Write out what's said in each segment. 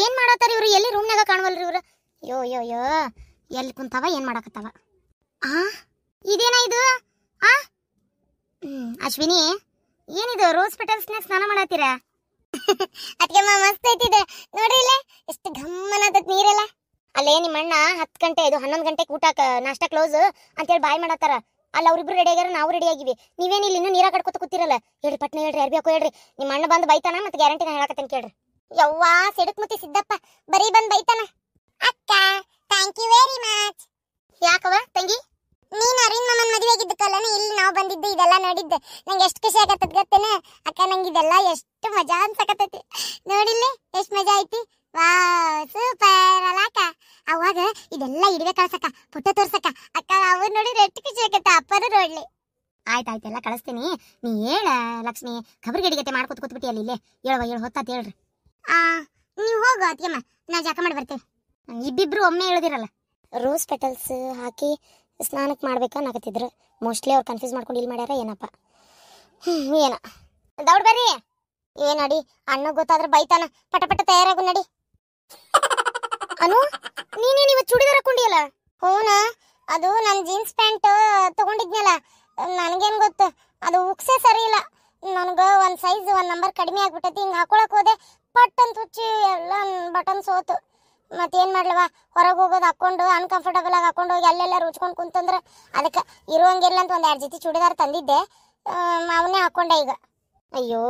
ಏನ್ ಮಾಡತ್ತಾರ ಇವ್ರು? ಎಲ್ಲಿ ರೂಮ್ನಾಗ ಕಾಣವಲ್ರಿ ಇವ್ರು? ಯೋ ಯೋ ಯೋ ಎಲ್ಲಿ ಕುಂತಾವ, ಏನ್ ಮಾಡಕತ್ತಾವ? ಇದೇನ ಇದು? ಅಶ್ವಿನಿ, ಏನಿದು ರೋಸ್ ಪೆಟಲ್ಸ್ನಾಗ ಸ್ನಾನ ಮಾಡತ್ತೀರಾ? ಅದಕ್ಕೆ ಮಸ್ತ್ ಐತಿದೆ ನೋಡ್ರಿ, ಇಲ್ಲೇ ಎಷ್ಟು ಘಮ್ಮನದ ನೀರೆಲ್ಲ. ಅಲ್ಲೇ ನಿಮ್ಮ ಅಣ್ಣ 10 ಗಂಟೆ ಇದು 11 ಗಂಟೆಗೆ ಊಟ ನಾಷ್ಟ ಕ್ಲೋಸ್ ಅಂತೇಳಿ ಬಾಯ್ ಮಾಡತ್ತಾರ. ಅಲ್ಲ ಅವ್ರಿಬ್ರು ರೆಡಿ ಆಗ್ಯಾರ, ನಾವು ರೆಡಿ ಆಗಿವಿ. ನೀವೇನು ಇಲ್ಲಿ ಇನ್ನೂ ನೀರ ಕಟ್ಕೊತ ಕೂತಿರಲ್ಲ? ಹೇಳ್ರಿ ಪಟ್ನ ಹೇಳ್ರಿ, ಅರ್ಬೇಕು ಹೇಳ್ರಿ. ನಿಮ್ಮ ಅಣ್ಣ ಬಂದು ಬೈತಾನ, ಮತ್ತೆ ಗ್ಯಾರಂಟಿ ನಾ ಹೇಳಕತ್ತೇನೆ ಕೇಳ್ರಿ. ಯವ್ವಾ ಸಿಡಕ್ ಮುತ್ತಿ ಸಿದ್ದಪ್ಪ ಬರೀ ಬಂದು ಬೈತಾನ. ಅಕ್ಕ ಥ್ಯಾಂಕ್ ಯು ವೆರಿ ಮಚ್. ಯಾಕವ ತಂಗಿ? ನೀನು ಅರವಿಂದ್ ಮಾಮನ್ ಮದುವೆ ಆಗಿದ್ದಕ್ಕಲ್ಲನೆ ಇಲ್ಲಿ ನಾವು ಬಂದಿದ್ದು, ಇದೆಲ್ಲ ನೋಡಿದ್ದೆ. ನಂಗೆ ಎಷ್ಟು ಖುಷಿ ಆಗತ್ತದ ಗೊತ್ತೇನೆ ಅಕ್ಕ, ನಂಗೆ ಇದೆಲ್ಲ ಎಷ್ಟು ಮಜಾ ಅನ್ಸಕತ್ತೈತಿ. ನೋಡಿಲ್ಲಿ ಎಷ್ಟು ಮಜಾ ಐತಿ. ವಾ ಸೂಪರ್ ಅಲ್ಲ ಅಕ್ಕ? ಅವಾಗ ಇದೆಲ್ಲ ಇಡ್ವೆ ಕಳ್ಸಕ್ಕ, ಫೋಟೋ ತೋರ್ಸಕ್ಕ ಅಕ್ಕ. ಅವ್ರು ನೋಡಿದ್ರೆ ಎಷ್ಟು ಖುಷಿ ಆಗತ್ತ, ಅಪ್ಪರು ನೋಡ್ಲಿ. ಆಯ್ತಾಯ್ತು, ಎಲ್ಲ ಕಳಿಸ್ತೀನಿ. ನೀ ಹೇಳ ಲಕ್ಷ್ಮಿ, ಖಬರ್ಗಡಿಗತೆ ಮಾಡ್ಕೊತ ಕೂತ್ಬಿಟ್ಟಿ ಅಲ್ಲಿ. ಇಲ್ಲೇ ಹೇಳುವ ಹೊತ್ತಾತ ಹೇಳ್ರಿ. ನೀವು ಹೋಗು ಅತ್ತಿಯಮ್ಮ, ನಾ ಜಾಕ ಮಾಡಿ ಬರ್ತೇವೆ. ಇಬ್ಬಿಬ್ರು ಒಮ್ಮೆ ಹೇಳಿದಿರಲ್ಲ. ರೋಸ್ ಪೆಟಲ್ಸ್ ಹಾಕಿ ಸ್ನಾನಕ್ಕೆ ಮಾಡ್ಬೇಕಾ ನಾಕತ್ತಿದ್ರು. ಮೋಸ್ಟ್ಲಿ ಅವ್ರು ಕನ್ಫ್ಯೂಸ್ ಮಾಡ್ಕೊಂಡು ಇಲ್ಲಿ ಮಾಡ್ಯಾರ ಏನಪ್ಪ. ಏನ ದೌಡ್ ಬರ್ರಿ. ಏನಡಿ ಅಣ್ಣ ಗೊತ್ತಾದ್ರೆ ಬೈತಾನ. ಪಟ ಪಟ ತಯಾರಾಗು ನಡಿ. ಅನು, ನೀನೇನು ಇವತ್ತು ಚೂಡಿದಾರ ಹಾಕೊಂಡಿಯಲ್ಲ? ಹೂನ, ಅದು ನನ್ನ ಜೀನ್ಸ್ ಪ್ಯಾಂಟ್ ತಗೊಂಡಿದ್ನಲ್ಲ, ನನಗೇನು ಗೊತ್ತು, ಅದು ಉಕ್ಸೆ ಸರಿ ಇಲ್ಲ. ನನಗೆ ಒಂದು ಸೈಜ್ 1 ನಂಬರ್ ಕಡಿಮೆ ಆಗ್ಬಿಟ್ಟೈತಿ. ಹಿಂಗೆ ಹಾಕೊಳಕ್ ಹೋದೆ, ಪಟ್ ಅಂತ ಹುಚ್ಚಿ ಎಲ್ಲ ಬಟನ್ ಸೋತು. ಮತ್ತೇನು ಮಾಡ್ಲವ, ಹೊರಗೆ ಹೋಗೋದು ಹಾಕೊಂಡು ಅನ್ಕಂಫರ್ಟಬಲ್ ಆಗಿ ಹಾಕೊಂಡು ಹೋಗಿ ಅಲ್ಲೆಲ್ಲ ರುಚ್ಕೊಂಡು ಕುಂತಂದ್ರೆ ಅದಕ್ಕೆ ಇರುವಂಗಿಲ್ಲ ಅಂತ 1-2 ಜೊತೆ ಚೂಡಿದಾರ ತಂದಿದ್ದೆ, ಅವನ್ನೇ ಹಾಕೊಂಡೆ ಈಗ. ಅಯ್ಯೋ,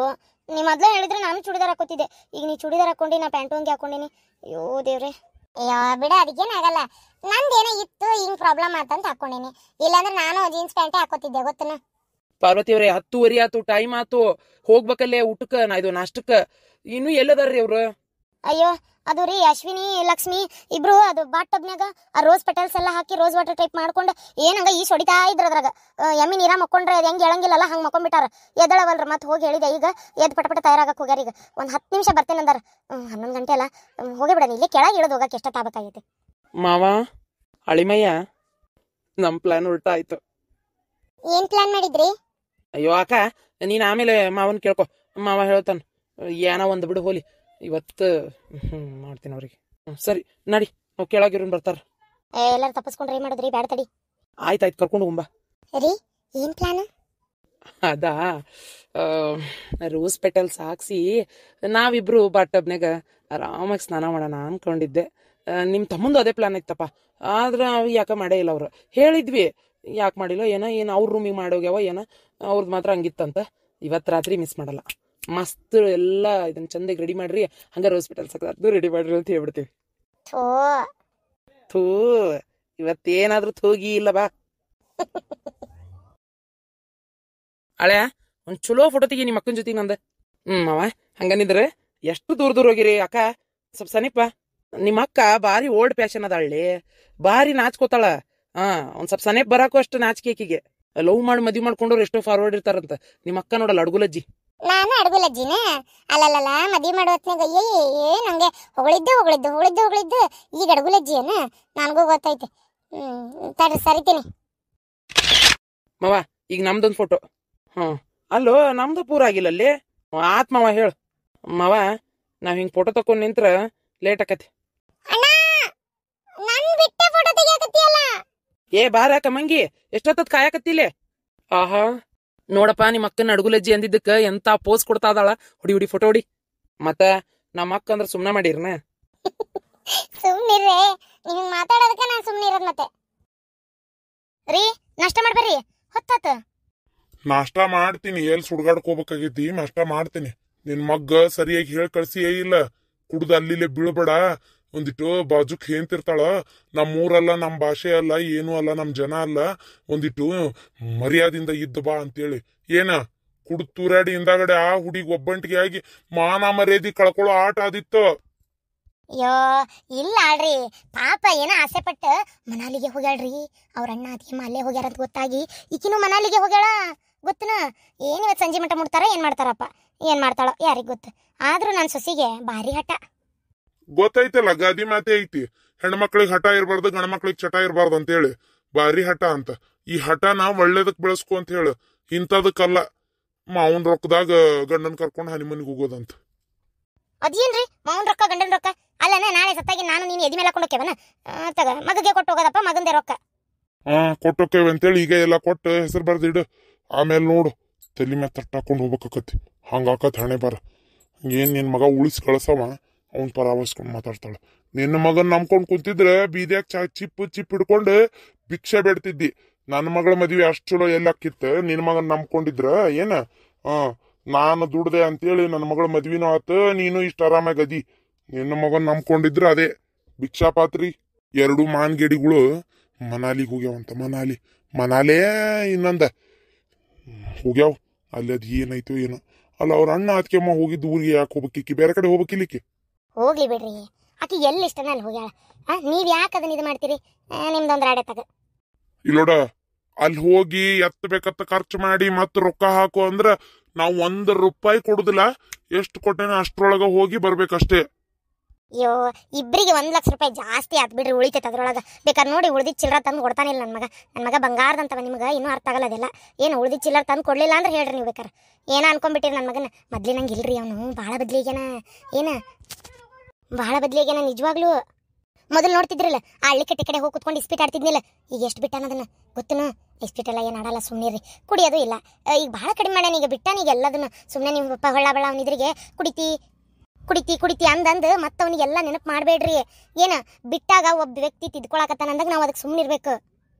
ನೀ ಮೊದಲೇ ಹೇಳಿದ್ರೆ ನಾನು ಚೂಡಿದಾರ ಹಾಕೋತಿದ್ದೆ. ಈಗ ನೀ ಚೂಡಿದಾರ ಹಾಕೊಂಡು ನಾ ಪ್ಯಾಂಟು ಹಂಗೆ ಹಾಕೊಂಡಿನಿ. ಅಯ್ಯೋ ದೇವ್ರೆ. ಅಯ್ಯೋ ಬಿಡ, ಅದಕ್ಕೇನಾಗಲ್ಲ. ನಂದೇನೋ ಇತ್ತು ಹಿಂಗೆ ಪ್ರಾಬ್ಲಮ್ ಆತಂತ ಹಾಕೊಂಡಿನಿ, ಇಲ್ಲಾಂದ್ರೆ ನಾನು ಜೀನ್ಸ್ ಪ್ಯಾಂಟೇ ಹಾಕೋತಿದ್ದೆ ಗೊತ್ತನ. ಪಾರ್ವತಿ ಅವ್ರೆ, 10:30 ಆತು, ಟೈಮ್ ಆತು, ಹೋಗ್ಬೇಕಲ್ಲೇ ಊಟಕ್ಕೆ, ನಾ ಇದು ನಾಷ್ಟಕ್ಕೆ. ಇನ್ನು ಎಲ್ಲದಾರ್ರಿ ಅವ್ರು? ಅಯ್ಯೋ ಅದು ರೀ, ಅಶ್ವಿನಿ ಲಕ್ಷ್ಮಿ ಇಬ್ರು ಅದು ಬಾತ್ ಟಬ್ನ್ಯಾಗ ಆ ರೋಸ್ ಪೆಟಲ್ಸ್ ಎಲ್ಲ ಹಾಕಿ ರೋಸ್ ವಾಟರ್ ಟೈಪ್ ಮಾಡ್ಕೊಂಡು ಏನಂಗ ಈ ಹೊಡಿತಾ ಇದ್ರ ಅದ್ರಾಗ. ಎಮ್ಮಿ ನೀರ ಮಕ್ಕೊಂಡ್ರೆ ಅದು ಹೆಂಗೆ ಹೇಳಂಗಿಲ್ಲಲ್ಲ, ಹಂಗೆ ಮಕ್ಕೊಂಡ್ಬಿಟ್ಟಾರ. ಎದ್ದಳವಲ್ರ, ಮತ್ತೆ ಹೋಗಿ ಹೇಳಿದೆ ಈಗ ಎದ್ದು ಪಟ ಪಟ ತಯಾರಾಗಕ್ಕೆ ಹೋಗ್ಯಾರ. ಈಗ ಒಂದು 10 ನಿಮಿಷ ಬರ್ತೇನೆ ಅಂದಾರ. 11 ಗಂಟೆ ಅಲ್ಲ, ಹೋಗಿ ಬಿಡೋಣ. ಇಲ್ಲಿ ಕೆಳಗೆ ಇಳಿದು ಹೋಗಕ್ಕೆ ಎಷ್ಟೊತ್ತಾಗಬೇಕಾಗೈತೆ. ಮಾವ, ಅಳಿಮಯ್ಯ, ನಮ್ಮ ಪ್ಲಾನ್ ಉಲ್ಟಾ ಆಯ್ತು. ಏನ್ ಪ್ಲಾನ್ ಮಾಡಿದ್ರಿ? ಅಯ್ಯೋ ಅಕ್ಕ, ನೀನು ಆಮೇಲೆ ಮಾವನ್ ಕೇಳ್ಕೊ, ಮಾವ ಹೇಳ್ತಾನ. ಏನೋ ಒಂದು ಬಿಡು ಹೋಲಿ, ಇವತ್ತು ಮಾಡ್ತೀನಿ ಅವ್ರಿಗೆ. ಸರಿ ನಡಿ, ನಾವು ಕೆಳಗಿರೋನ್ ಬರ್ತಾರ. ಎಲ್ಲರೂ ತಪ್ಪಿಸ್ಕೊಂಡ್ರೆ ಏನ್ ಮಾಡಿದ್ರಿ? ಬ್ಯಾಡ ತಡಿ. ಆಯ್ತಾಯ್ತು, ಕರ್ಕೊಂಡು ಹೋಗ್ಬಾ. ರೀ ಏನ್ ಪ್ಲಾನ್? ಅದಾ, ರೋಸ್ ಪೆಟಲ್ಸ್ ಹಾಕ್ಸಿ ನಾವಿಬ್ರು ಬಾತ್ ಟಬ್ನಾಗ ಆರಾಮಾಗಿ ಸ್ನಾನ ಮಾಡೋಣ ಅನ್ಕೊಂಡಿದ್ದೆ. ನಿಮ್ಮ ತಮ್ಮಂದು ಅದೇ ಪ್ಲಾನ್ ಐತಪ್ಪ, ಆದ್ರೆ ಯಾಕೆ ಮಾಡೇ ಇಲ್ಲ. ಅವ್ರು ಹೇಳಿದ್ವಿ, ಯಾಕೆ ಮಾಡಿಲ್ಲ ಏನೋ, ಏನು ಅವ್ರ ರೂಮಿಗೆ ಮಾಡೋಗ್ಯಾವ ಏನೋ, ಅವ್ರದ್ದು ಮಾತ್ರ ಹಂಗಿತ್ತಂತ. ಇವತ್ತು ರಾತ್ರಿ ಮಿಸ್ ಮಾಡಲ್ಲ. ಮಸ್ತ್ ಎಲ್ಲ ಇದನ್ನ ಚಂದಾಗಿ ರೆಡಿ ಮಾಡ್ರಿ, ಹಂಗ ರೋಸ್ ಪೆಟಲ್ಸ್ ಅದು ರೆಡಿ ಮಾಡ್ರಿ ಅಂತ ಹೇಳ್ಬಿಡ್ತೀವಿ. ಥೂ, ಇವತ್ತೇನಾದ್ರೂ ಥೋಗಿ ಇಲ್ಲ ಬಾ. ಹಳೆ ಒಂದ್ ಚಲೋ ಫೋಟೋ ತೆಗಿ ನಿಮ್ಮ ಅಕ್ಕನ ಜೊತೆಗೆ ನಂದ. ಮಾವ, ಹಂಗನಿದ್ರೆ ಎಷ್ಟು ದೂರ ಹೋಗಿರಿ ಅಕ್ಕ? ಸ್ವಲ್ಪ ಸನಿಪ. ನಿಮ್ಮ ಅಕ್ಕ ಭಾರಿ ಓಲ್ಡ್ ಫ್ಯಾಷನ್ ಅದಾಳ್ಳಿ, ಭಾರಿ ನಾಚ್ಕೋತಾಳ. ಒಂದ್ ಸ್ವಲ್ಪ ಸನೇಪ್ ಬರಾಕು ಅಷ್ಟು ನಾಚಿಕೆಕಿಗೆ. ಲವ್ ಮಾಡಿ ಮದ್ವಿ ಮಾಡ್ಕೊಂಡವ್ರು ಎಷ್ಟೋ ಫಾರ್ವರ್ಡ್ ಇರ್ತಾರಂತ. ನಿಮ್ಮ ಅಕ್ಕ ನೋಡಲ್ಲ ಅಡ್ಗುಲಜ್ಜಿ. ನಾನು ಅಡ್ಗುಲಜ್ಜಿನ ಅಲ್ಲಲ್ಲ, ಮದ್ವಿ ಮಾಡೋ ಹೊತ್ನಾಗ ನಂಗೆ ಹೊಗಳಿದ್ದು ಈಗ ಅಡ್ಗುಲಜ್ಜಿ ಅನ್ನ ನನಗೂ ಗೊತ್ತೈತೆ. ತಡ್ರಿ ಸರಿತೀನಿ. ಮಾವ, ಈಗ ನಮ್ದೊಂದು ಫೋಟೋ. ಅಲ್ಲೋ, ನಮ್ದು ಪೂರ ಆಗಿಲ್ಲ ಅಲ್ಲಿ. ಆತ್ ಮಾವ, ಹೇಳು ಮಾವ, ನಾವ್ ಹಿಂಗ್ ಫೋಟೋ ತಕೊಂಡ್ ನಿಂತ್ರ ಲೇಟ್ ಆಕತಿ. ಏ ಬಾರ ಮಂಗಿ, ಎಷ್ಟೊತ್ತದ್ ಕಾಯಕತ್ತಿಲೆ. ಆಹಾ ನೋಡಪ್ಪ, ನಿಮ್ಮ ಅಕ್ಕನ ಅಡ್ಗುಲಜ್ಜಿ ಅಂದಿದ್ದಕ್ಕ ಎಂತ ಪೋಸ್ ಕೊಡ್ತಾ ಇದಾಳ. ಹೊಡಿ ಫೋಟೋ ಹೊಡಿ. ಮತ್ತ ನಮ್ಮ ಅಕ್ಕ ಅಂದ್ರ ಸುಮ್ನ ಮಾಡಿರ್ನ? ಸುಮ್ನಿರ್ರೆ, ನೀವ್ ಮಾತಾಡೋದಕ್ಕೆ ನಾನು ಸುಮ್ನಿರೋದ್. ಮತ್ತೆ ರೀ, ನಾಷ್ಟ ಮಾಡ್ಬೇರಿ, ಹೊತ್ತಾತ. ನಾಷ್ಟ ಮಾಡ್ತೀನಿ, ಎಲ್ಲಿ ಸುಡ್ಗಾಡಕ್ ಹೋಗ್ಬೇಕಾಗೈತಿ, ನಾಷ್ಟ ಮಾಡ್ತೀನಿ. ನಿನ್ ಮಗ್ಗ ಸರಿಯಾಗಿ ಹೇಳಿ ಕಳ್ಸಿ ಇಲ್ಲ, ಕುಡ್ದು ಅಲ್ಲಿಲೆ ಬೀಳ್ಬೇಡ. ಒಂದಿಟ್ಟು ಬಾಜುಕ್ ಹೇಂತಿರ್ತಾಳ, ನಮ್ಮೂರಲ್ಲ, ನಮ್ ಭಾಷೆ ಅಲ್ಲ, ಏನು ಅಲ್ಲ, ನಮ್ ಜನ ಅಲ್ಲ, ಒಂದಿಟ್ಟು ಮರ್ಯಾದಿಂದ ಇದ್ದ ಬಾ ಅಂತೇಳಿ. ಏನ ಕುಡ್ದು ತೂರಾಡಿ ಹಿಂದಾಗಡೆ ಆ ಹುಡುಗಿ ಒಬ್ಬಂಟಿಗೆ ಆಗಿ ಮಾನ ಮರ್ಯಾದಿ ಕಳ್ಕೊಳ್ಳೋ ಆಟ ಆದಿತ್ತು. ಅಯ್ಯೋ ಇಲ್ಲ ಅಲ್ರಿ, ಪಾಪ ಏನ ಆಸೆ ಪಟ್ಟು ಮನಾಲಿಗೆ ಹೋಗ್ಯಾಳ್ರಿ. ಅವ್ರ ಅಣ್ಣ ಅತ್ತಿಯಮ್ಮ ಅಲ್ಲೇ ಹೋಗ್ಯಾರಂತ ಗೊತ್ತಾಗಿ ಈಕಿನೂ ಮನಾಲಿಗೆ ಹೋಗ್ಯಾಳ. ಗೊತ್ತನ, ಏನ್ ಇವತ್ತು ಸಂಜೆ ಮಟ್ಟ ಮುಡ್ತಾರ, ಏನ್ ಮಾಡ್ತಾರಪ್ಪ, ಏನ್ ಮಾಡ್ತಾಳೋ ಯಾರಿಗ್ ಗೊತ್ತು. ಆದ್ರೂ ನನ್ನ ಸೊಸಿಗೆ ಭಾರಿ ಹಠ. ಗೊತ್ತೈತಲ್ಲ, ಗಾದಿ ಮಾತೆ ಐತಿ, ಹೆಣ್ಮಕ್ಳಿಗೆ ಹಠ ಇರ್ಬಾರ್ದು, ಗಂಡ್ಮಕ್ಳಿಗೆ ಚಟ ಇರ್ಬಾರ್ದು ಅಂತೇಳಿ. ಭಾರಿ ಹಠ ಅಂತ. ಈ ಹಠನ ಒಳ್ಳೇದಕ್ ಬೆಳೆಸ್ಕೊ ಅಂತ ಹೇಳು, ಇಂಥದಕ್ಕಲ್ಲ ಮಾವನ್ ರೊಕ್ಕದಾಗ ಗಂಡನ್ ಕರ್ಕೊಂಡು ಹನಿಮನಿಗೆ ಹೋಗೋದಂತ. ಅದೇನ್ರಿ ಮಾವನ್ ರೊಕ್ಕ ಗಂಡನ ರೊಕ್ಕ ಅಲ್ಲನ ನಾಳೆ ಸತ್ತಾಗಿ ನಾನು ನೀನು ಎದಿ ಮೇಲೆ ಹಾಕೊಂಡೋಕೇವನ ತಗ ಮಗಗೆ ಕೊಟ್ಟು ಹೋಗೋದಪ್ಪ ಮಗಂದೆ ರೊಕ್ಕ ಕೊಟ್ಟೋಕೇವೆ ಅಂತೇಳಿ ಈಗ ಎಲ್ಲ ಕೊಟ್ಟು ಹೆಸರು ಬರ್ದಿಡು. ಆಮೇಲೆ ನೋಡು ತಲೆ ಮೇಲೆ ತಟ್ಟಾಕೊಂಡು ಹೋಗ್ಬೇಕಾಕತಿ. ಹಂಗಾಕತ್ ಹಣೆ ಬರ. ಏನ್ ನಿನ್ ಮಗ ಉಳಿಸಿ ಕಳ್ಸವ ಅವ್ನ ಪರಾಮರ್ಸ್ಕೊಂಡು ಮಾತಾಡ್ತಾಳೆ. ನಿನ್ನ ಮಗನ್ ನಂಬ್ಕೊಂಡ್ ಕುಂತಿದ್ರೆ ಬೀದ್ಯಾಗ ಚಿಪ್ ಹಿಡ್ಕೊಂಡು ಭಿಕ್ಷೆ ಬೇಡ್ತಿದ್ದಿ. ನನ್ನ ಮಗಳ ಮದ್ವೆ ಅಷ್ಟು ಚಲೋ ಎಲ್ಲ ಆಕಿತ್ತು. ನಿನ್ನ ಮಗನ್ ನಂಬ್ಕೊಂಡಿದ್ರ ಏನ? ನಾನು ದುಡ್ದೆ ಅಂತೇಳಿ ನನ್ನ ಮಗಳ ಮದ್ವಿನೂ ಆತ, ನೀನು ಇಷ್ಟ ಆರಾಮಾಗದಿ. ನಿನ್ನ ಮಗನ್ ನಂಬ್ಕೊಂಡಿದ್ರ ಅದೇ ಭಿಕ್ಷಾ ಪಾತ್ರಿ. 2 ಮಾನ್ಗೇಡಿಗಳು ಮನಾಲಿಗೆ ಹೋಗ್ಯಾವಂತ. ಮನಾಲೇ ಇನ್ನೊಂದ ಹೋಗ್ಯಾವ. ಅಲ್ಲಿ ಅದ್ ಏನಾಯ್ತು ಏನೋ. ಅಲ್ಲ ಅವ್ರ ಅಣ್ಣ ಅದಕ್ಕೆಮ್ಮ ಹೋಗಿದ್ದು ಊರಿಗೆ ಯಾಕೆ ಹೋಗ್ಬೇಕಿಕ್ಕಿ? ಬೇರೆ ಕಡೆ ಹೋಗ್ಬೇಕಿಲ್ಲಿಕ್ಕೆ? ಹೋಗ್ಲಿ ಬಿಡ್ರಿ, ಆಕಿ ಎಲ್ಲಿ ಇಷ್ಟನ ಅಲ್ಲಿ ಹೋಗ್ಯಾಳ. ನೀವ್ ಯಾಕೆ ಅದನ್ನ ಇದು ಮಾಡ್ತೀರಿ? ನಿಮ್ದೊಂದು ರಾಡೆ ತಗ. ಇಲ್ಲೋಡ, ಅಲ್ಲಿ ಹೋಗಿ ಎತ್ತಬೇಕತ್ತ ಖರ್ಚು ಮಾಡಿ ಮತ್ ರೊಕ್ಕ ಹಾಕು ಅಂದ್ರ ನಾವು ₹1 ಕೊಡುದಿಲ್ಲ. ಎಷ್ಟು ಕೊಟ್ಟೇನ ಅಷ್ಟ್ರೊಳಗ ಹೋಗಿ ಬರ್ಬೇಕಷ್ಟೇ. ಅಯ್ಯೋ, ಇಬ್ಬರಿಗೆ 1 ಲಕ್ಷ ರೂಪಾಯಿ ಜಾಸ್ತಿ ಆತ್ ಬಿಡ್ರಿ, ಉಳಿತೈತೆ ಅದ್ರೊಳಗ. ಬೇಕಾದ್ರೆ ನೋಡಿ ಉಳ್ದಿದ್ ಚಿಲ್ಲರ ತಂದು ಕೊಡ್ತಾನಿಲ್ಲ ನನ್ನ ಮಗ ಬಂಗಾರದಂತವ. ನಿಮ್ಗೆ ಇನ್ನೂ ಅರ್ಥ ಆಗಲ್ಲ ಅದೆಲ್ಲ. ಏನು ಉಳ್ದಿದ್ ಚಿಲ್ಲರ ತಂದು ಕೊಡ್ಲಿಲ್ಲ ಅಂದ್ರೆ ಹೇಳ್ರಿ ನೀವು ಬೇಕಾರೆ. ಏನ ಅನ್ಕೊಂಡ್ಬಿಟ್ಟಿರಿ ನನ್ನ ಮಗನ. ಮೊದ್ಲಿನಂಗೆ ಇಲ್ರಿ ಅವನು, ಭಾಳ ಬದ್ಲಿಗೇನ. ಭಾಳ ಬದ್ಲಿಗೇನ ನಿಜವಾಗ್ಲೂ. ಮೊದಲು ನೋಡ್ತಿದ್ರಲ್ಲ ಆ ಹಳ್ಳಿ ಕಡೆ ಹೋಗಿ ಕುತ್ಕೊಂಡು ಇಸ್ಪೀಟ್ ಆಡ್ತಿದ್ನಿಲ್ಲ. ಈಗ ಎಷ್ಟು ಬಿಟ್ಟಾನ ಅದನ್ನ ಗೊತ್ತನು? ಇಸ್ಪೀಟ್ ಎಲ್ಲ ಏನು ಆಡಲ್ಲ, ಸುಮ್ಮನಿರಿ. ಕುಡಿಯೋದು ಇಲ್ಲ, ಈಗ ಭಾಳ ಕಡಿಮೆ ಮಾಡ್ಯಾನ. ಈಗ ಬಿಟ್ಟಾನೀಗ ಎಲ್ಲದನ್ನ. ಸುಮ್ಮನೆ ನಿಮ್ಮ ಪಪ್ಪ ಹೊಳ್ಳ ಬಳ್ಳ ಅವನಿದ್ರಿಗೆ ಕುಡಿತಿ ಅಂದಂದು ಮತ್ತೆ ಅವನಿಗೆಲ್ಲ ನೆನಪು ಮಾಡಬೇಡ್ರಿ. ಏನ ಬಿಟ್ಟಾಗ ಒಬ್ಬ ವ್ಯಕ್ತಿ ತಿದ್ಕೊಳಕತ್ತಾನ ಅಂದಾಗ ನಾವು ಅದಕ್ಕೆ ಸುಮ್ಮನಿರ್ಬೇಕು.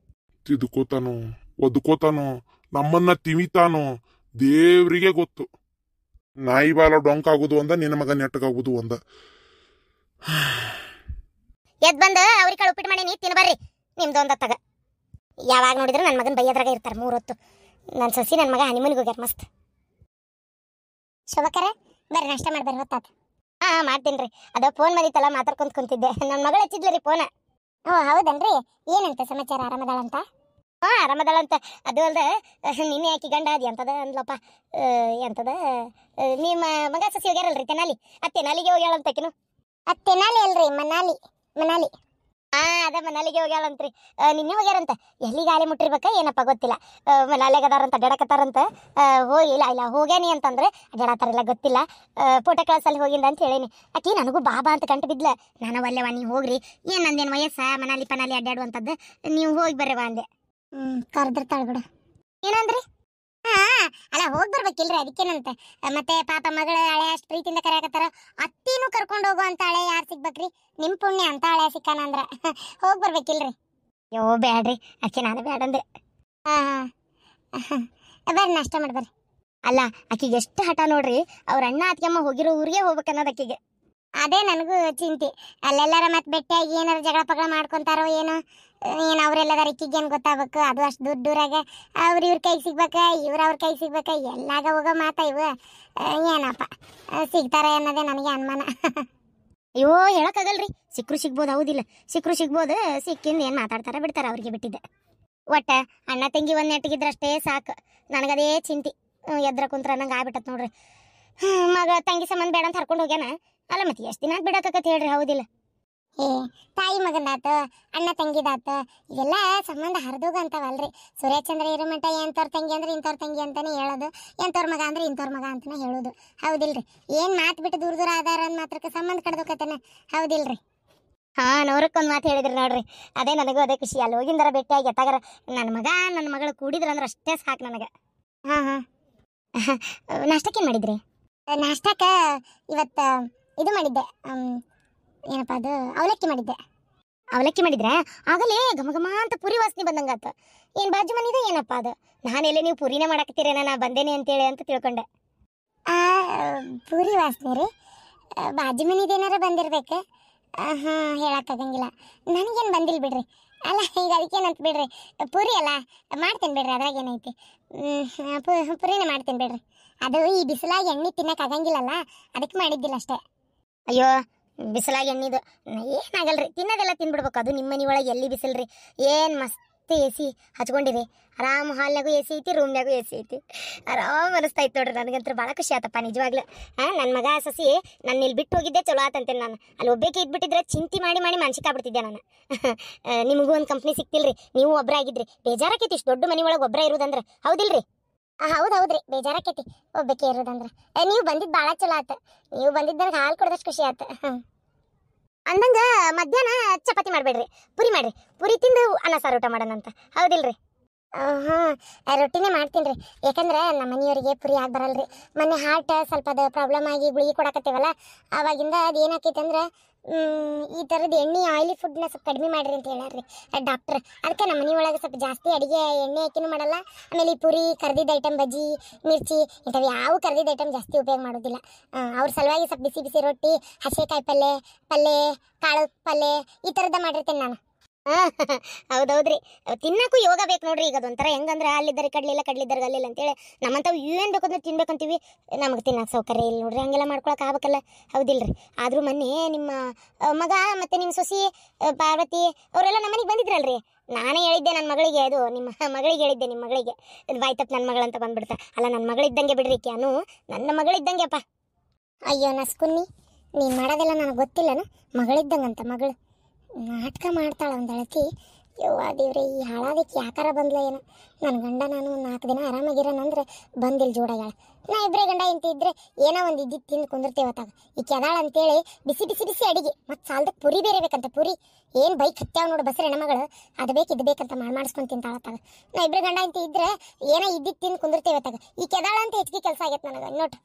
ತಿದ್ಕೋತಾನೋ ಒದ್ಕೋತಾನೋ ನಮ್ಮನ್ನ ತಿವಿತಾನೋ ದೇವ್ರಿಗೆ ಗೊತ್ತು. ನಾಯಿ ಬಾಲ ಡೊಂಕ್ ಆಗುದು ಒಂದ, ನಿನ್ನ ಮಗ ನೆಟ್ಟಗಾಗುದು ಒಂದ. ಎದ್ ಬಂದ ಅವ್ರಿಗೆ ಕಾಳು ಉಪ್ಪಿಟ್ಟು ಮಾಡಿ ನೀ ತಿನ್ಬರ್ರಿ. ನಿಮ್ದೊಂದ ತಗ. ಯಾವಾಗ ನೋಡಿದ್ರು ನನ್ನ ಮಗನ ಬೈಯದ್ರಾಗ ಇರ್ತಾರೆ 3 ಹೊತ್ತು. ನನ್ನ ಸಸಿ ನನ್ನ ಮಗ ಹನಿಮೂನಿಗೆ ಹೋಗ್ಯಾರ ಮಸ್ತ್. ಶೋಭಕರ ಬರ್ರಿ, ನಾಷ್ಟ ಮಾಡ್ಬರ್ರಿ, ಹೊತ್ತಾತ. ಮಾಡ್ತೀನಿ ರೀ. ಅದ ಫೋನ್ ಬಂದಿತ್ತಲ್ಲ, ಮಾತಾಡ್ಕೊಂತ ಕುಂತಿದ್ದೆ. ನನ್ನ ಮಗಳು ಹಚ್ಚಿದ್ಲ ರೀ ಫೋನ. ಹೌದನ್ರಿ? ಏನಂತ ಸಮಾಚಾರ? ಆರಾಮದಾಳಂತ? ಆರಾಮದಾಳಂತ. ಅದು ಅಲ್ದ ನಿನ್ನೆ ಆಕಿ ಗಂಡ ಅದು ಎಂತದ ಅಂದ್ಲಪ್ಪ. ಎಂತದ ನಿಮ್ಮ ಮಗ ಸಸಿ ಹೋಗ್ಯಾರಲ್ರಿ ತೆನಾಲಿ. ತೆನಾಲಿಗೆ ಹೋಗ್ಯಾಳಂತಕಿನು. ತೆನಾಲಿ ಅಲ್ರಿ, ಮನಾಲಿ. ಅದ ಮನಾಲಿಗೆ ಹೋಗ್ಯಾಳಂತ್ರಿ. ನಿನ್ನೆ ಹೋಗ್ಯಾರಂತ. ಎಲ್ಲಿ ಗಾಳಿ ಮುಟ್ಟಿರ್ಬೇಕ ಏನಪ್ಪ ಗೊತ್ತಿಲ್ಲ. ಮನಾಲಿಗೆ ಅದಾರಂತ, ಅಡ್ಯಾಡಕತ್ತಾರಂತ. ಇಲ್ಲ ಹೋಗ್ಯಾನಿ ಅಂತಂದ್ರೆ ಅಡ್ಯಾಡತ್ತಾರಿಲ್ಲ ಗೊತ್ತಿಲ್ಲ. ಫೋಟೋ ಕ್ಲಾಸಲ್ಲಿ ಹೋಗಿಂದ ಅಂತ ಹೇಳೇನಿ. ಆಕಿ ನನಗೂ ಬಾಬಾ ಅಂತ ಕಂಡು ಬಿದ್ಲ. ನಾನು ಒಲ್ಲೆವ, ನೀವು ಹೋಗ್ರಿ. ಏನ್ ನಂದೇನು ವಯಸ್ಸ ಮನಾಲಿ ಅಡ್ಡಾಡುವಂಥದ್ದು, ನೀವು ಹೋಗಿ ಬರ್ರವ ಅಂದೆ. ಕರೆದಿರ್ತಾಳ ಬಿಡು. ಏನಂದ್ರಿ? ಅಲ್ಲ ಹೋಗಿ ಬರ್ಬೇಕಿಲ್ರಿ, ಅದಕ್ಕೇನಂತ. ಮತ್ತೆ ಪಾಪ ಮಗಳ ಹಳೆ ಅಷ್ಟು ಪ್ರೀತಿಯಿಂದ ಕರೆಯಕತ್ತಾರ. ಅತ್ತಿನೂ ಕರ್ಕೊಂಡು ಹೋಗೋ ಅಂತ ಹಳೆ ಯಾರು ಸಿಗ್ಬೇಕ್ರಿ? ನಿಮ್ ಪುಣ್ಯ ಅಂತ ಹಳೆ ಸಿಕ್ಕಾನ ಅಂದ್ರ ಹೋಗಿ ಬರ್ಬೇಕಿಲ್ರಿ. ಯೋ ಬ್ಯಾಡ್ರಿ, ಅಕ್ಕಿ ನಾನು ಬ್ಯಾಡಂದೆ. ಬರ್ರಿ ನಾಷ್ಟ ಮಾಡ್ಬರ್ರಿ. ಅಲ್ಲ ಆಕಿಗೆ ಎಷ್ಟು ಹಠ ನೋಡ್ರಿ. ಅವ್ರ ಅಣ್ಣ ಅತ್ತಿಗೆಮ್ಮ ಹೋಗಿರೋ ಊರಿಗೆ ಹೋಗ್ಬೇಕನ್ನೋದು ಆಕಿಗೆ. ಅದೇ ನನಗೂ ಚಿಂತೆ. ಅಲ್ಲೆಲ್ಲಾರ ಮತ್ತೆ ಭೇಟಿಯಾಗಿ ಏನಾರು ಜಗಳ ಪಗಳ ಮಾಡ್ಕೊಂತಾರೋ ಏನೋ. ಏನು ಅವರೆಲ್ಲದಾರ ಇಕ್ಕಿಗೆ ಏನು ಗೊತ್ತಾಗಬೇಕು? ಅದು ಅಷ್ಟು ದೂರಾಗ ಇವ್ರ ಕೈಗೆ ಸಿಗ್ಬೇಕ, ಅವ್ರ ಕೈಗೆ ಸಿಗ್ಬೇಕ. ಎಲ್ಲಾಗ ಹೋಗೋ ಮಾತಾ ಇವು. ಏನಪ್ಪ ಸಿಗ್ತಾರ ಅನ್ನೋದೇ ನನಗೆ ಅನುಮಾನ. ಅಯ್ಯೋ ಹೇಳಕ್ಕಾಗಲ್ರಿ. ಸಿಕ್ಕರು ಸಿಗ್ಬೋದು, ಹೌದಿಲ್ಲ? ಸಿಕ್ಕರು ಸಿಗ್ಬೋದು. ಸಿಕ್ಕಿಂದ ಏನು ಮಾತಾಡ್ತಾರ ಬಿಡ್ತಾರ, ಅವ್ರಿಗೆ ಬಿಟ್ಟಿದ್ದೆ. ಒಟ್ಟ ಅಣ್ಣ ತಂಗಿ ಒಂದು ನೆಟ್ಟಿಗಿದ್ರಷ್ಟೇ ಸಾಕು. ನನಗದೇ ಚಿಂತೆ. ಎದ್ರ ಕುಂತ್ರ ನಂಗೆ ಆಗ್ಬಿಟ್ಟತ್ ನೋಡ್ರಿ. ಮಗ ತಂಗಿ ಸಂಬಂಧ ಬೇಡ ಅಂತ ಹರ್ಕೊಂಡು ಹೋಗ್ಯಾನ. ಅಲ್ಲ ಮತ್ತೆ ಎಷ್ಟು ದಿನ ಬಿಡಾಕತ್ ಹೇಳ್ರಿ, ಹೌದಿಲ್ಲ? ತಾಯಿ ಮಗಂದಾತ, ಅಣ್ಣ ತಂಗಿದಾತ, ಇವೆಲ್ಲ ಸಂಬಂಧ ಹರಿದೋಗ ಅಂತವಲ್ರಿ. ಸೂರ್ಯಚಂದ್ರ ಇರೋ ಮಟ್ಟ ಎಂತವ್ರ ತಂಗಿ ಅಂದ್ರೆ ಇಂಥವ್ರ ತಂಗಿ ಅಂತಾನೆ ಹೇಳೋದು, ಎಂತವ್ರ ಮಗ ಅಂದ್ರೆ ಇಂಥವ್ರ ಮಗ ಅಂತಾನೆ ಹೇಳೋದು, ಹೌದಿಲ್ರಿ? ಏನ್ ಮಾತು ಬಿಟ್ಟು ದೂರ ಆಧಾರ ಅಂದ್ ಮಾತ್ರಕ್ಕೆ ಸಂಬಂಧ ಕಡ್ದೋಕತ್ತಾನೆ, ಹೌದಿಲ್ರಿ? ನೂರಕ್ಕೊಂದು ಮಾತು ಹೇಳಿದ್ರಿ ನೋಡ್ರಿ. ಅದೇ ನನಗೂ ಅದೇ ಖುಷಿ. ಅಲ್ಲಿ ಹೋಗಿಂದರ ಭೇಟಿಯಾಗಿ ಎತ್ತಾಗಾರ ನನ್ನ ಮಗಳು ಕೂಡಿದ್ರ ಅಂದ್ರೆ ಅಷ್ಟೇ ಸಾಕು ನನಗೆ. ನಾಷ್ಟಕ್ಕೇನು ಮಾಡಿದ್ರಿ? ನಾಷ್ಟಕ್ಕ ಇವತ್ತು ಇದು ಮಾಡಿದ್ದೆ. ಏನಪ್ಪ ಅದು, ಅವಲಕ್ಕಿ ಮಾಡಿದ್ದೆ. ಅವಲಕ್ಕಿ ಮಾಡಿದ್ರೆ ಆಗಲೇ ಘಮ ಅಂತ ಪುರಿ ವಾಸನೆ ಬಂದಂಗಾತ. ಏನು ಬಾಜು ಮನಿದೆ ಏನಪ್ಪ ಅದು? ನಾನೆಲ್ಲೇ ನೀವು ಪುರಿನೇ ಮಾಡಾಕತ್ತೀರೇನ, ನಾ ಬಂದೇನೆ ಅಂತೇಳಿ ಅಂತ ತಿಳ್ಕೊಂಡೆ. ಪೂರಿ ವಾಸನೆ ರೀ? ಬಾಜು ಮನಿದೇನಾರ ಬಂದಿರ್ಬೇಕು. ಹೇಳಕ್ಕಾಗಂಗಿಲ್ಲ. ನನಗೇನು ಬಂದಿಲ್ಲ ಬಿಡ್ರಿ. ಅಲ್ಲ ಈಗ ಅದಕ್ಕೇನಂತ ಬಿಡ್ರಿ, ಪೂರಿ ಅಲ್ಲ ಮಾಡ್ತೇನೆ ಬಿಡ್ರಿ, ಅದ್ರಾಗೇನೈತಿ. ಪುರಿನೇ ಮಾಡ್ತೇನೆ ಬಿಡ್ರಿ. ಅದು ಈ ಬಿಸಿಲಾಗಿ ಎಣ್ಣೆ ತಿನ್ನಕ್ಕಾಗಂಗಿಲ್ಲಲ್ಲ, ಅದಕ್ಕೆ ಮಾಡಿದ್ದಿಲ್ಲ ಅಷ್ಟೇ. ಅಯ್ಯೋ ಬಿಸಿಲಾಗಿ ಎಣ್ಣಿದು ಏನಾಗಲ್ರಿ, ತಿನ್ನೋದೆಲ್ಲ ತಿನ್ಬಿಡ್ಬೇಕು. ಅದು ನಿಮ್ಮ ಮನೆ ಒಳಗೆ ಎಲ್ಲಿ ಬಿಸಿಲ್ರಿ. ಏನು ಮಸ್ತ್ ಎ ಸಿ ಹಚ್ಕೊಂಡಿರಿ, ಆರಾಮ್. ಹಾಲ್ನಾಗೂ ಎ ಸಿ ಐತಿ, ರೂಮ್ನಾಗೂ ಎ ಸಿ ಐತಿ, ಆರಾಮ್ ಅನಿಸ್ತಾಯ್ತು ನೋಡ್ರಿ. ನನಗಂತೂ ಭಾಳ ಖುಷಿ ಆತಪ್ಪ ನಿಜವಾಗ್ಲೂ. ನನ್ನ ಮಗ ಸಸಿ ನನ್ನ ಇಲ್ಲಿ ಬಿಟ್ಟು ಹೋಗಿದ್ದೆ ಚಲೋ ಆತಂತೇನೆ. ನಾನು ಅಲ್ಲಿ ಒಬ್ಬೇಕೆ ಇದ್ಬಿಟ್ಟಿದ್ರೆ ಚಿಂತೆ ಮಾಡಿ ಮಾನಸಿಕ ಆಗ್ಬಿಡ್ತಿದ್ದೆ ನಾನು. ನಿಮಗೂ ಒಂದು ಕಂಪ್ನಿ ಸಿಕ್ತಿಲ್ರಿ, ನೀವು ಒಬ್ಬರಾಗಿದ್ರಿ ಬೇಜಾರಾಕೈತಿ. ಇಷ್ಟು ದೊಡ್ಡ ಮನೆ ಒಳಗೆ ಒಬ್ಬರ ಇರೋದಂದ್ರೆ, ಹೌದಿಲ್ರಿ? ಹೌದ್ರಿ ಬೇಜಾರಾಕೈತಿ ಒಬ್ಬಕ್ಕೆ ಇರೋದಂದ್ರ. ನೀವು ಬಂದಿದ್ ಬಾಳ ಚಲೋ ಆತ. ನೀವು ಬಂದಿದ್ದ ನನಗೆ ಹಾಲು ಕೊಡದಷ್ಟು ಖುಷಿ ಆತ. ಅಂದಂಗ ಮಧ್ಯಾಹ್ನ ಚಪಾತಿ ಮಾಡ್ಬೇಡ್ರಿ, ಪುರಿ ಮಾಡ್ರಿ. ಪುರಿ ತಿಂದು ಅನ್ನ ಸಾರು ಊಟ ಮಾಡೋಣಂತ, ಹೌದಿಲ್ರಿ? ರೊಟ್ಟಿನೇ ಮಾಡ್ತೀನಿ ರೀ. ಯಾಕಂದ್ರೆ ನಮ್ಮ ಮನೆಯವರಿಗೆ ಪುರಿ ಆಗಿ ಬರಲ್ರಿ. ಮೊನ್ನೆ ಹಾರ್ಟ್ ಸ್ವಲ್ಪ ಅದು ಪ್ರಾಬ್ಲಮ್ ಆಗಿ ಗುಳಿಗೆ ಕೊಡಕತ್ತೇವಲ್ಲ, ಆವಾಗಿಂದ ಅದು ಏನಾಕೈತೆ ಅಂದ್ರೆ ಈ ಥರದ್ದು ಎಣ್ಣೆ ಆಯಿಲಿ ಫುಡ್ನ ಸ್ವಲ್ಪ ಕಡಿಮೆ ಮಾಡಿರಿ ಅಂತ ಹೇಳ್ಯಾರ್ರಿ ಡಾಕ್ಟ್ರ್. ಅದಕ್ಕೆ ನಮ್ಮ ಮನೆ ಒಳಗೆ ಸ್ವಲ್ಪ ಜಾಸ್ತಿ ಅಡುಗೆ ಎಣ್ಣೆ ಹಾಕಿನೂ ಮಾಡಲ್ಲ. ಆಮೇಲೆ ಈ ಪುರಿ, ಕರ್ದಿದ್ದ ಐಟಮ್, ಬಜ್ಜಿ, ಮಿರ್ಚಿ ಇಂಥವು ಯಾವ ಕರ್ದಿದ್ದ ಐಟಮ್ ಜಾಸ್ತಿ ಉಪಯೋಗ ಮಾಡೋದಿಲ್ಲ. ಅವ್ರ ಸಲುವಾಗಿ ಸ್ವಲ್ಪ ಬಿಸಿ ಬಿಸಿ ರೊಟ್ಟಿ, ಹಸೆಕಾಯಿ ಪಲ್ಯ, ಕಾಳು ಪಲ್ಯ ಈ ಥರದ್ದು ಮಾಡಿರ್ತೇನೆ ನಾನು. ಹೌದೌದ್ರಿ, ತಿನ್ನಕ್ಕೂ ಯೋಗ ಬೇಕು ನೋಡ್ರಿ. ಈಗ ಅದೊಂಥರ ಹೆಂಗಂದ್ರೆ ಅಲ್ಲಿದ್ದಾರೆ ಕಡ್ಲಿಲ್ಲ, ಕಡ್ಲಿದ್ದಾರೆ ಅಲ್ಲಿಲ್ಲ ಅಂತೇಳಿ ನಮ್ಮಂಥವು ಏನು ಬೇಕಂದ್ರೆ ತಿನ್ಬೇಕಂತೀವಿ, ನಮಗೆ ತಿನ್ನಕ್ಕೆ ಸೌಕರ್ಯ ಇಲ್ಲ ನೋಡ್ರಿ. ಹಂಗೆಲ್ಲ ಮಾಡ್ಕೊಳಕ್ಕೆ ಆಗ್ಬೇಕಲ್ಲ, ಹೌದಿಲ್ರಿ? ಆದರೂ ಮೊನ್ನೆ ನಿಮ್ಮ ಮಗ ಮತ್ತು ನಿಮ್ಮ ಸೊಸಿ ಪಾರ್ವತಿ ಅವರೆಲ್ಲ ನಮ್ಮ ಮನೆಗೆ ಬಂದಿದ್ರಲ್ರಿ. ನಾನೇ ಹೇಳಿದ್ದೆ ನನ್ನ ಮಗಳಿಗೆ, ಅದು ನಿಮ್ಮ ಮಗಳಿಗೆ ಹೇಳಿದ್ದೆ, ನಿಮ್ಮ ಮಗಳಿಗೆ ಇದು ಬಾಯ್ತಪ್ಪ ನನ್ನ ಮಗಳಂತ ಬಂದ್ಬಿಡ್ತಾ. ಅಲ್ಲ, ನನ್ನ ಮಗಳಿದ್ದಂಗೆ ಬಿಡ್ರಿ, ಕ್ಯಾನು ನನ್ನ ಮಗಳಿದ್ದಂಗೆಪ್ಪ. ಅಯ್ಯೋ ನಸ್ಕುನ್ನಿ, ನೀನು ಮಾಡೋದೆಲ್ಲ ನನಗೆ ಗೊತ್ತಿಲ್ಲನ? ಮಗಳಿದ್ದಂಗಂತ ಮಗಳು ನಾಟಕ ಮಾಡ್ತಾಳೆ ಒಂದು ಅಳತಿ. ಯವ್ವ ದೇವ್ರೆ, ಈ ಹಾಳಾದಕ್ಕೆ ಯಾಕಾರ ಬಂದ್ಲ ಏನೋ. ನನ್ನ ಗಂಡ ನಾನು 4 ದಿನ ಆರಾಮಾಗಿರೋಣಂದ್ರೆ ಬಂದಿಲ್ಲ ಜೋಡಾಗ್ಯಾಳ. ನಾ ಇಬ್ಬರೇ ಗಂಡ ಇಂತ ಇದ್ರೆ ಏನೋ ಒಂದು ಇದ್ದಿದ್ದು ತಿಂದು ಕುಂದಿರ್ತೇವತ್ತಾಗ. ಈ ಕೆದಾಳ ಅಂತೇಳಿ ಬಿಸಿ ಬಿಸಿ ಬಿಸಿ ಅಡಿಗೆ, ಮತ್ತು ಸಾಲದಕ್ಕೆ ಪುರಿ ಬೇರೆ ಬೇಕಂತ. ಪುರಿ ಏನು ಬೈಕ್ ಹತ್ಯಾವ ನೋಡು ಬಸ್ರ ಹೆಣ್ಮಗಳು, ಅದು ಬೇಕು ಇದು ಬೇಕಂತ ಮಾಡಿಸ್ಕೊಂಡು ತಿಂತಾಳತ್ತಾಗ. ನಾ ಇಬ್ಬರೇ ಗಂಡ ಇಂತ ಇದ್ರೆ ಏನೋ ಇದ್ದಿದ್ದು ತಿಂದು ಕುಂದಿರ್ತೇವತ್ತಾಗ. ಈ ಕೆದಾಳ ಅಂತ ಹೆಚ್ಚಿಗೆ ಕೆಲಸ ಆಗೈತೆ ನನಗೆ ನೋಟ್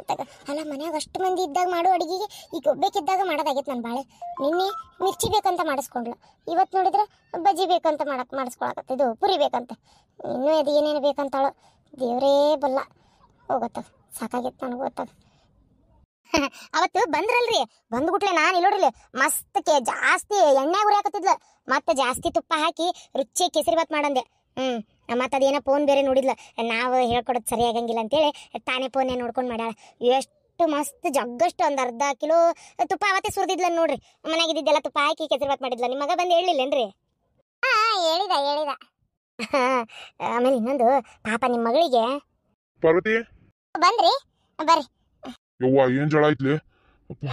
ತಗ. ಅಲ್ಲ, ಮನ್ಯಾಗ ಅಷ್ಟು ಮಂದಿ ಇದ್ದಾಗ ಮಾಡೋ ಅಡುಗೆಗೆ ಈಗ ಒಬ್ಬೇಕಿದ್ದಾಗ ಮಾಡೋದಾಗೈತೆ ನನ್ನ ಬಾಳೆ. ನಿನ್ನೆ ಮಿರ್ಚಿ ಬೇಕಂತ ಮಾಡಿಸ್ಕೊಂಡ್ಲು, ಇವತ್ತು ನೋಡಿದ್ರೆ ಬಜ್ಜಿ ಬೇಕಂತ ಮಾಡಿಸ್ಕೊಳಕತ್ತ. ಇದು ಪುರಿ ಬೇಕಂತ, ಇನ್ನೂ ಅದು ಏನೇನು ಬೇಕಂತಾಳೋ ದೇವರೇ ಬಲ್ಲ. ಹೋಗತ್ತದ, ಸಾಕಾಗೈತೆ ನನಗೆ ಗೊತ್ತದ. ಅವತ್ತು ಬಂದ್ರಲ್ರಿ, ಬಂದ್ಬಿಟ್ಲೆ ನಾನು ಇಲ್ಲೋಡ್ರಿ ಮಸ್ತಕ್ಕೆ ಜಾಸ್ತಿ ಎಣ್ಣೆ ಉರಿ ಹಾಕತ್ತಿದ್ಲ, ಮತ್ತೆ ಜಾಸ್ತಿ ತುಪ್ಪ ಹಾಕಿ ರುಚಿ ಕೇಸರಿ ಬಾತ್ ಮಾಡಂದೆ. ಮತ್ತು ಅದೇನೋ ಫೋನ್ ಬೇರೆ ನೋಡಿದ್ಲ, ನಾವು ಹೇಳ್ಕೊಡೋದು ಸರಿ ಆಗಂಗಿಲ್ಲ ಅಂತೇಳಿ ತಾನೇ ಫೋನೇ ನೋಡ್ಕೊಂಡು ಮಾಡ್ಯಾಳ. ಎಷ್ಟು ಮಸ್ತ್ ಜಗ್ಗಷ್ಟು ಒಂದು ಅರ್ಧ ಕಿಲೋ ತುಪ್ಪ ಅವತ್ತೇ ಸುರಿದಿದ್ಲ ನೋಡ್ರಿ. ಮನೆಯಾಗಿದ್ದೆಲ್ಲ ತುಪ್ಪ ಹಾಕಿ ಕೇಸರಿ ಬಾತ್ ಮಾಡಿದ್ಲ. ನಿಮ್ಮ ಮಗ ಬಂದು ಹೇಳಿಲ್ಲೇನ್ರಿ? ಹೇಳಿದ. ಆಮೇಲೆ ಇನ್ನೊಂದು ಪಾಪ ನಿಮ್ಮ ಮಗಳಿಗೆ ಪಾರ್ವತಿ ಬಂದ್ರಿ ಬರ್ರಿ. ಯವ್ವ ಏನ್ ಜಳ ಐತ್ಲಿ ಅಪ್ಪ.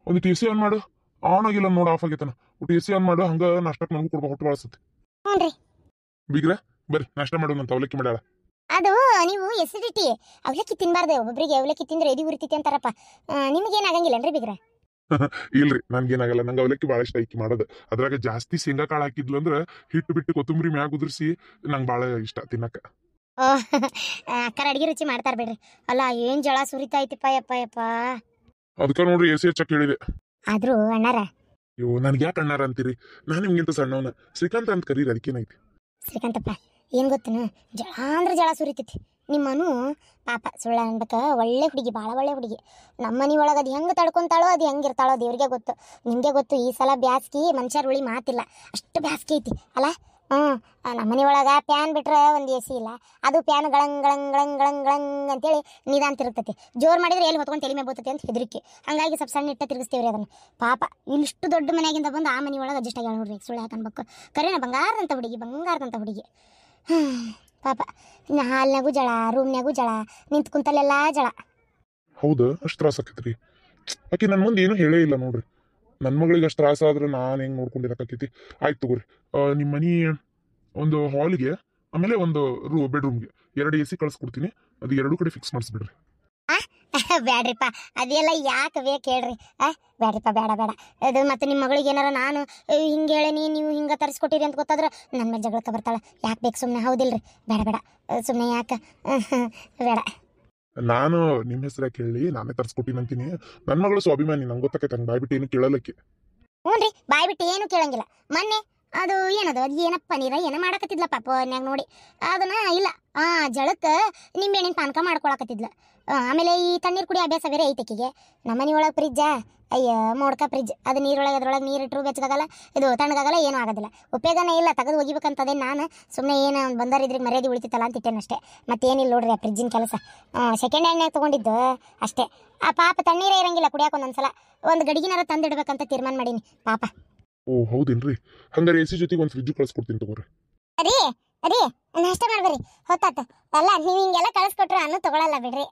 ಒಂದು ಟಿ ಸಿ ಆನ್ ಮಾಡು. ಆನ್ ಆಗಿಲ್ಲ ನೋಡು, ಆಫ್ ಆಗೈತನ. ಟಿ ಸಿ ಆನ್ ಮಾಡು, ಹಂಗ ನಾಷ್ಟಕ್ಕೆ ನಮಗೂ ಕೊಡ್ಬೋ, ಹೊಟ್ಟು ಬಾಳಿಸುತ್ತೆ. ಹ್ಞೂ ಬಿಗ್ರೆ ಬರ್ರಿ ನಾಷ್ಟ ಮಾಡೋಣಂತ. ಅವಲಕ್ಕಿ ಮಾಡ್ಯಾಳ. ಅದು ನೀವು ಎಸಿಡಿಟಿ, ಅವಲಕ್ಕಿ ತಿನ್ಬಾರ್ದು. ಒಬ್ಬೊಬ್ರಿಗೆ ಅವಲಕ್ಕಿ ತಿಂದ್ರೆ ಎದಿ ಉರಿತೈತಿ ಅಂತಾರಪ್ಪ. ನಿಮ್ಗೇನು ಆಗಂಗಿಲ್ಲನ್ರಿ ಬಿಗ್ರೆ? ಇಲ್ರಿ, ನನ್ಗೇನಾಗಲ್ಲ. ನಂಗೆ ಅವಲಕ್ಕಿ ಭಾಳ ಇಷ್ಟ ಐಕಿ ಮಾಡೋದು. ಅದ್ರಾಗ ಜಾಸ್ತಿ ಶೇಂಗಾ ಕಾಳು ಹಾಕಿದ್ಲು ಅಂದ್ರೆ ಹಿಟ್ಟು ಬಿಟ್ಟು ಕೊತ್ತಂಬರಿ ಮ್ಯಾಗ ಉದುರಿಸಿ ನಂಗೆ ಭಾಳ ಇಷ್ಟ ತಿನ್ನಕ. ಅಕ್ಕರ ಅಡಿಗೆ ರುಚಿ ಮಾಡ್ತಾರ ಬಿಡ್ರಿ. ಅಲ್ಲ, ಏನ್ ಜಳ ಸುರಿತಾ ಐತಿಪ್ಪ ಯಪ್ಪ. ಅದಕ್ಕ ನೋಡ್ರಿ ಎಸಿ ಹೆಚ್ಚಕ್ ಹೇಳಿದೆ. ಆದ್ರೂ ಅಣ್ಣಾರ, ಅಯ್ಯೋ ನನ್ಗೆ ಯಾಕೆ ಅಣ್ಣಾರ ಅಂತೀರಿ? ನಾನು ನಿಮ್ಗಿಂತ ಸಣ್ಣವನ. ಶ್ರೀಕಾಂತ್ ಅಂತ ಕರೀರಿ, ಅದಕ್ಕೇನೈತಿ? ಶ್ರೀಕಾಂತಪ್ಪ ಏನ್ ಗೊತ್ತನ, ಜಳ ಅಂದ್ರೆ ಜಳ ಸುರಿತೈತಿ. ನಿಮ್ಮನು ಪಾಪ ಸುಳ್ಳ ಅನ್ಬೇಕ, ಒಳ್ಳೆ ಹುಡುಗಿ, ಭಾಳ ಒಳ್ಳೆ ಹುಡುಗಿ. ನಮ್ಮ ಮನೆ ಒಳಗೆ ಅದು ಹೆಂಗೆ ತಡ್ಕೊಂತಾಳೋ, ಅದು ಹೆಂಗಿರ್ತಾಳೋ ದೇವ್ರಿಗೆ ಗೊತ್ತು. ನಿಮಗೆ ಗೊತ್ತು, ಈ ಸಲ ಬ್ಯಾಸ್ಗಿ ಮನುಷ್ಯರ ಉಳಿ ಮಾತಿಲ್ಲ, ಅಷ್ಟು ಬ್ಯಾಸ್ಗಿ ಐತಿ ಅಲ್ಲ. ನಮ್ಮ ಮನೆ ಒಳಗೆ ಪ್ಯಾನ್ ಬಿಟ್ರೆ ಒಂದು ಎ ಸಿ ಇಲ್ಲ. ಅದು ಪ್ಯಾನ್ ಗಳಂಗ್ ಅಂತೇಳಿ ನಿಧಾನ ತಿರುಗ್ತೈತಿ. ಜೋರು ಮಾಡಿದ್ರೆ ಎಲ್ಲಿ ಹೊತ್ಕೊಂಡು ತಲೆ ಮೇಲೆ ಬೋತೈತಿ ಅಂತ ಹೆದರಿಕೆ. ಹಂಗಾಗಿ ಸ್ವಲ್ಪ ಸಣ್ಣ ಇಟ್ಟ ತಿರುಗಿಸ್ತೇವ್ರಿ ಅದನ್ನು. ಪಾಪ ಇಲ್ಲಿಷ್ಟು ದೊಡ್ಡ ಮನೆಯಾಗಿಂದ ಬಂದು ಆ ಮನೆ ಒಳಗೆ ಅಡ್ಜಸ್ಟ್ ಆಗ್ಯಾಳ ನೋಡ್ರಿ. ಸುಳ್ಳು ಹಾಕನ್ಬೇಕು, ಕರೆನ ಬಂಗಾರದಂಥ ಹುಡುಗಿ. ಪಾಪ ಹಾಲ್ನಾಗೂ ಜಳ, ರೂಮ್ನಾಗೂ ಜಳ, ನಿಂತ್ ಕುಂತಲ್ಲೆಲ್ಲ ಜಳ. ಹೌದಾ? ಅಷ್ಟು ತ್ರಾಸ ಆಕೈತ್ರಿ. ಆಕೆ ನನ್ನ ಮುಂದೆ ಏನೂ ಹೇಳೇ ಇಲ್ಲ ನೋಡ್ರಿ. ನನ್ನ ಮಗಳಿಗೆ ಅಷ್ಟು ತ್ರಾಸ ಆದ್ರೆ ನಾನು ಹೆಂಗೆ ನೋಡ್ಕೊಂಡಿರಕೈತಿ? ಆಯ್ತು ತಗೋರಿ. ನಿಮ್ಮ ಮನೆ ಒಂದು ಹಾಲ್ಗೆ, ಆಮೇಲೆ ಒಂದು ಬೆಡ್ರೂಮ್ಗೆ 2 AC ಕಳಿಸ್ಕೊಡ್ತೀನಿ. ಅದು 2 ಕಡೆ ಫಿಕ್ಸ್ ಮಾಡಿಸ್ಬಿಡ್ರಿ. ಬ್ಯಾಡ್ರಿಪ್ಪ, ಅದೆಲ್ಲ ಯಾಕೆ ಬೇಕು ಹೇಳ್ರಿ? ಬ್ಯಾಡ್ರಿಪ್ಪ, ಬೇಡ. ಅದು ಮತ್ತೆ ನಿಮ್ಮ ಮಗಳಿಗೆ ಏನಾರ ನಾನು ಹಿಂಗೆ ಹೇಳೇನಿ, ನೀವು ಹಿಂಗೆ ತರಿಸ್ಕೊಟ್ಟಿರಿ ಅಂತ ಗೊತ್ತಾದ್ರೆ ನನ್ನ ಮೇಲೆ ಜಗಳಕ್ಕೆ ಬರ್ತಾಳೆ. ಯಾಕೆ ಬೇಕು ಸುಮ್ಮನೆ? ಹೌದಿಲ್ರಿ? ಬೇಡ ಸುಮ್ಮನೆ ಯಾಕೆ? ಬೇಡ. ನಾನು ನಿಮ್ಮ ಹೆಸರ ಕೇಳಿ ನಾನೇ ತರಿಸ್ಕೊಟ್ಟಿನಿ ಅಂತೀನಿ. ನನ್ನ ಮಗಳು ಸ್ವಾಭಿಮಾನಿ, ನಂಗೆ ಗೊತ್ತಾಕೈತೆ. ಹಂಗೆ ಬಾಯ್ಬಿಟ್ಟು ಏನು ಕೇಳಲಕ್ಕೆ. ಹ್ಞೂ ರೀ, ಬಾಯ್ಬಿಟ್ಟು ಏನು ಕೇಳಂಗಿಲ್ಲ. ಮೊನ್ನೆ ಅದು ಏನದು, ಅದು ಏನಪ್ಪ ನೀರ ಏನೋ ಮಾಡಕತ್ತಿದ್ಲ ಪಾಪ ನ್ಯಾಗ ನೋಡಿ. ಅದನ್ನ ಇಲ್ಲ ಜಳಕ್ಕೆ ನಿಂಬೆಹಣ್ಣಿನ ಪಾನಕ ಮಾಡ್ಕೊಳಕತ್ತಿದ್ಲ. ಆಮೇಲೆ ಈ ತಣ್ಣೀರು ಕುಡಿ ಅಭ್ಯಾಸ ಬೇರೆ ಐತೆಕಿಗೆ. ನಮ್ಮನೆ ಒಳಗೆ ಫ್ರಿಜ್ಜಾ, ಅಯ್ಯ ಮೋಡ್ಕ ಫ್ರಿಜ್. ಅದು ನೀರೊಳಗೆ ಅದ್ರೊಳಗೆ ನೀರಿಟ್ಟರು ಬೆಚ್ಚಗಾಗಲ್ಲ, ಇದು ತಣ್ಣಗಾಗಲ್ಲ, ಏನೂ ಆಗೋದಿಲ್ಲ. ಉಪಯೋಗನೇ ಇಲ್ಲ, ತೆಗೆದು ಒಗಿಬೇಕಂತದೇ ನಾನು. ಸುಮ್ಮನೆ ಏನು ಬಂದರಿದ್ರಿಗೆ ಮರ್ಯಾದೆ ಉಳಿತಿತ್ತಲ್ಲ ಅಂತಿಟ್ಟೇನಷ್ಟೇ. ಮತ್ತೇನಿಲ್ಲ ನೋಡ್ರಿ ಆ ಫ್ರಿಜ್ಜಿನ ಕೆಲಸ. ಸೆಕೆಂಡ್ ಹ್ಯಾಂಡ್ನಾಗ ತೊಗೊಂಡಿದ್ದು ಅಷ್ಟೇ. ಆ ಪಾಪ ತಣ್ಣೀರೇ ಇರಂಗಿಲ್ಲ ಕುಡಿಯಾಕ. ಒಂದೊಂದ್ಸಲ ಒಂದು ಗಡಿಗಿನಾರ ತಂದಿಡ್ಬೇಕಂತ ತೀರ್ಮಾನ ಮಾಡೀನಿ ಪಾಪ. ಓ ಹೌದೇನ್ರಿ? ಹಂಗಾರೆ AC ಜೊತೆಗೆ ಒಂದು ಫ್ರಿಜ್ ಕಳಿಸ್ಕೊಡ್ತೀನಿ ತಗೋರಿ. ಅದೇ ನಾಷ್ಟ ಮಾಡ್ಬರಿ, ಹೊತ್ತಾತ. ಅಲ್ಲ, ನೀವು ಹಿಂಗೆಲ್ಲ ಕಳಿಸ್ಕೊಟ್ರೆ ಅನ್ನು ತಗೊಳಲ್ಲ ಬಿಡ್ರಿ.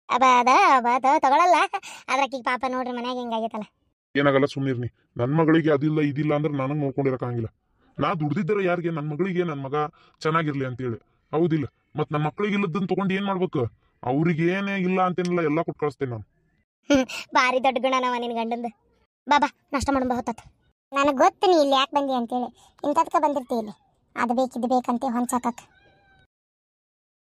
ಅದ ತಗೊಳಲ್ಲ. ಅದ್ರಾಕಿ ಪಾಪ ನೋಡ್ರಿ ಮನ್ಯಾಗ ಹಿಂಗಾಗೈತಲ್ಲ. ಏನಾಗಲ್ಲ, ಸುಮ್ಮನಿರ್ನಿ. ನನ್ನ ಮಗಳಿಗೆ ಅದಿಲ್ಲ ಇದಿಲ್ಲ ಅಂದ್ರೆ ನನಗೆ ನೋಡ್ಕೊಂಡಿರಕ್ಕಾಗಿಲ್ಲ. ನಾ ದುಡ್ದಿದ್ದರೆ ಯಾರಿಗೆ? ನನ್ನ ಮಗಳಿಗೆ ನನ್ನ ಮಗ ಚೆನ್ನಾಗಿರ್ಲಿ ಅಂತೇಳಿ. ಹೌದಿಲ್ಲ ಮತ್ ನನ್ನ ಮಕ್ಳಿಗೆ ಇಲ್ಲದನ್ನ ತಗೊಂಡು ಏನ್ ಮಾಡ್ಬೇಕು? ಅವ್ರಿಗೆ ಏನೇ ಇಲ್ಲ ಅಂತೇನಿಲ್ಲ, ಎಲ್ಲಾ ಕೊಟ್ಟು ಕಳಿಸ್ತೇನೆ ನಾನು. ಬಾರಿ ದೊಡ್ಡ ಗುಣ ನಾವ ನಿನ್ ಗಂಡಂದ. ಬಾಬಾ ನಾಷ್ಟ ಮಾಡೋಣ ಹೊತ್ತ. ನನಗೆ ಗೊತ್ತು ನೀ ಇಲ್ಲಿ ಯಾಕೆ ಬಂದಿ ಅಂತೇಳಿ. ಇಂಥದ್ಕ ಬಂದಿರ್ತಿ ಇಲ್ಲಿ, ಅದು ಬೇಕಿದ್ದು ಬೇಕಂತ ಹೊಂಚಾಕಕ್ಕೆ.